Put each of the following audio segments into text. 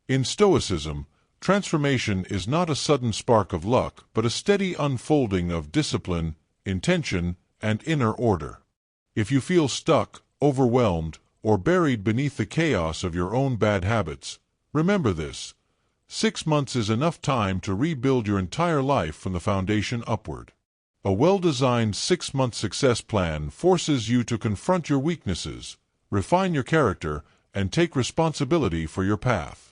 In Stoicism, transformation is not a sudden spark of luck, but a steady unfolding of discipline, intention, and inner order. If you feel stuck, overwhelmed, or buried beneath the chaos of your own bad habits, remember this: 6 months is enough time to rebuild your entire life from the foundation upward. A well-designed 6-month success plan forces you to confront your weaknesses, refine your character, and take responsibility for your path.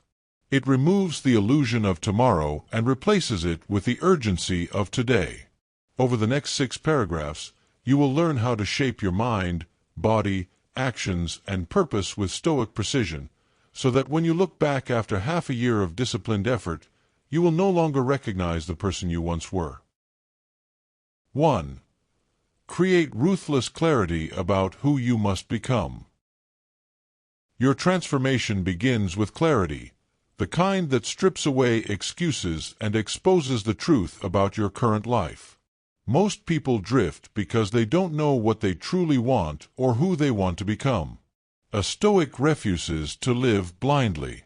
It removes the illusion of tomorrow and replaces it with the urgency of today. Over the next 6 paragraphs, you will learn how to shape your mind, body, actions, and purpose with Stoic precision, so that when you look back after half a year of disciplined effort, you will no longer recognize the person you once were. 1. Create ruthless clarity about who you must become. Your transformation begins with clarity, the kind that strips away excuses and exposes the truth about your current life. Most people drift because they don't know what they truly want or who they want to become. A Stoic refuses to live blindly.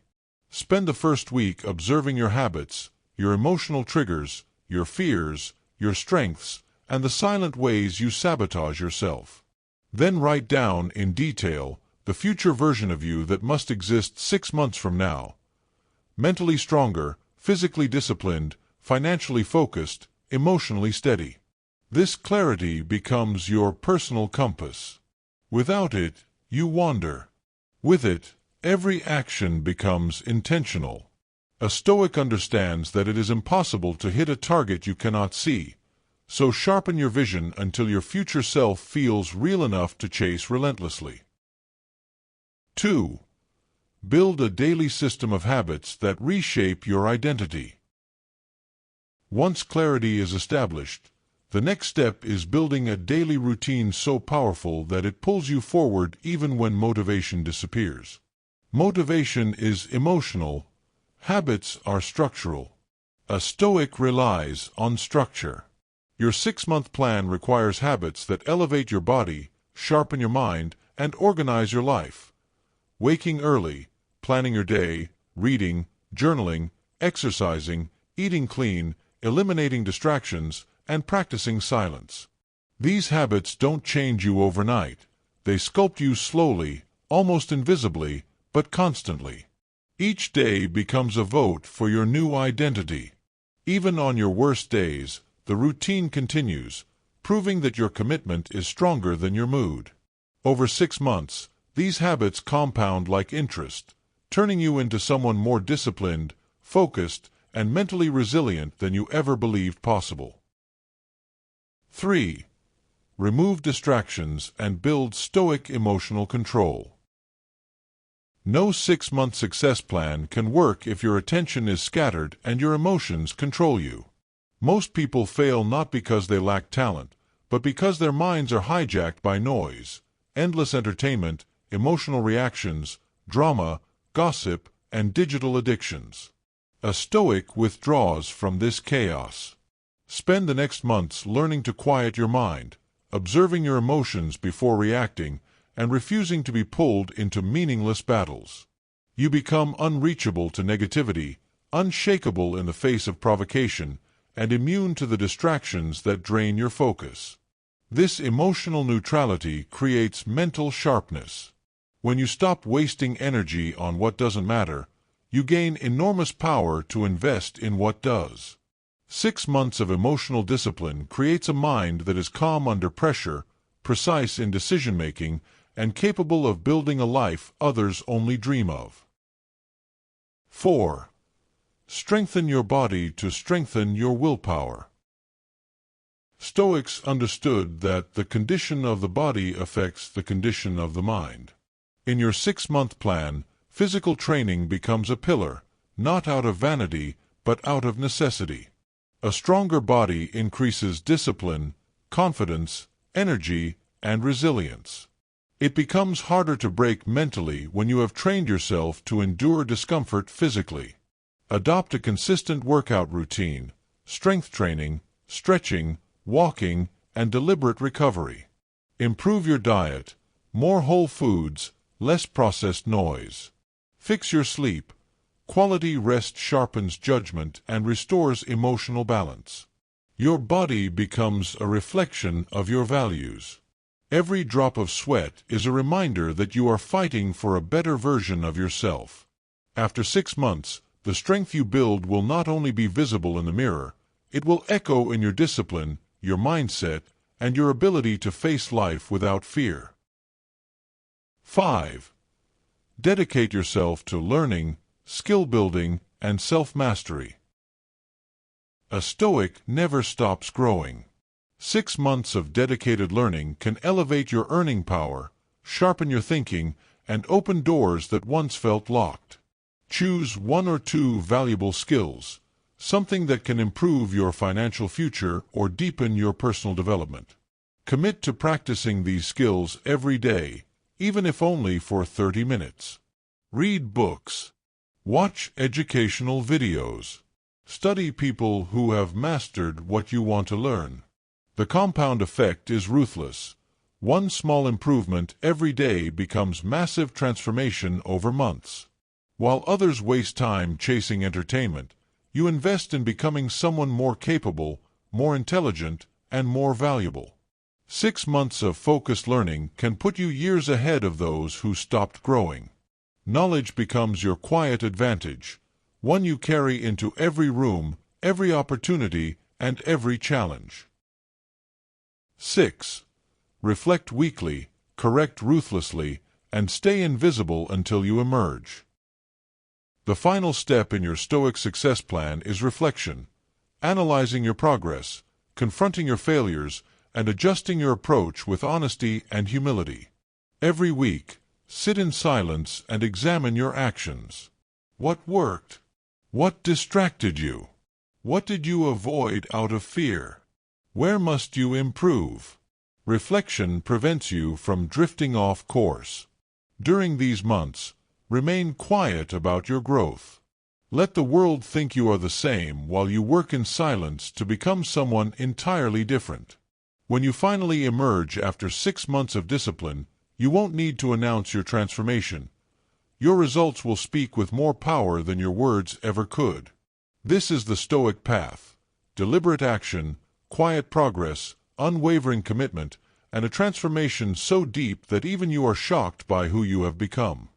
Spend the first week observing your habits, your emotional triggers, your fears, your strengths, and the silent ways you sabotage yourself. Then write down in detail the future version of you that must exist 6 months from now. Mentally stronger, physically disciplined, financially focused, emotionally steady. This clarity becomes your personal compass. Without it, you wander. With it, every action becomes intentional. A Stoic understands that it is impossible to hit a target you cannot see, so sharpen your vision until your future self feels real enough to chase relentlessly. 2. Build a daily system of habits that reshape your identity. Once clarity is established, the next step is building a daily routine so powerful that it pulls you forward even when motivation disappears. Motivation is emotional, habits are structural. A Stoic relies on structure. Your 6-month plan requires habits that elevate your body, sharpen your mind, and organize your life. Waking early, planning your day, reading, journaling, exercising, eating clean, eliminating distractions, and practicing silence. These habits don't change you overnight. They sculpt you slowly, almost invisibly, but constantly. Each day becomes a vote for your new identity. Even on your worst days, the routine continues, proving that your commitment is stronger than your mood. Over 6 months, these habits compound like interest, turning you into someone more disciplined, focused, and mentally resilient than you ever believed possible. 3. Remove distractions and build Stoic emotional control. No 6-month success plan can work if your attention is scattered and your emotions control you. Most people fail not because they lack talent, but because their minds are hijacked by noise, endless entertainment, emotional reactions, drama, gossip, and digital addictions. A Stoic withdraws from this chaos. Spend the next months learning to quiet your mind, observing your emotions before reacting, and refusing to be pulled into meaningless battles. You become unreachable to negativity, unshakable in the face of provocation, and immune to the distractions that drain your focus. This emotional neutrality creates mental sharpness. When you stop wasting energy on what doesn't matter, you gain enormous power to invest in what does. 6 months of emotional discipline creates a mind that is calm under pressure, precise in decision-making, and capable of building a life others only dream of. 4. Strengthen your body to strengthen your willpower. Stoics understood that the condition of the body affects the condition of the mind. In your 6-month plan, physical training becomes a pillar, not out of vanity, but out of necessity. A stronger body increases discipline, confidence, energy, and resilience. It becomes harder to break mentally when you have trained yourself to endure discomfort physically. Adopt a consistent workout routine, strength training, stretching, walking, and deliberate recovery. Improve your diet, more whole foods, less processed noise. Fix your sleep. Quality rest sharpens judgment and restores emotional balance. Your body becomes a reflection of your values. Every drop of sweat is a reminder that you are fighting for a better version of yourself. After 6 months, the strength you build will not only be visible in the mirror, it will echo in your discipline, your mindset, and your ability to face life without fear. 5. Dedicate yourself to learning, skill building, and self-mastery. A Stoic never stops growing. 6 months of dedicated learning can elevate your earning power, sharpen your thinking, and open doors that once felt locked. Choose 1 or 2 valuable skills, something that can improve your financial future or deepen your personal development. Commit to practicing these skills every day, even if only for 30 minutes. Read books. Watch educational videos. Study people who have mastered what you want to learn. The compound effect is ruthless. One small improvement every day becomes massive transformation over months. While others waste time chasing entertainment, you invest in becoming someone more capable, more intelligent, and more valuable. 6 months of focused learning can put you years ahead of those who stopped growing. Knowledge becomes your quiet advantage, one you carry into every room, every opportunity, and every challenge. 6. Reflect weekly, correct ruthlessly, and stay invisible until you emerge. The final step in your Stoic success plan is reflection, analyzing your progress, confronting your failures, and adjusting your approach with honesty and humility. Every week, sit in silence and examine your actions. What worked? What distracted you? What did you avoid out of fear? Where must you improve? Reflection prevents you from drifting off course. During these months, remain quiet about your growth. Let the world think you are the same while you work in silence to become someone entirely different. When you finally emerge after 6 months of discipline, you won't need to announce your transformation. Your results will speak with more power than your words ever could. This is the Stoic path: deliberate action, quiet progress, unwavering commitment, and a transformation so deep that even you are shocked by who you have become.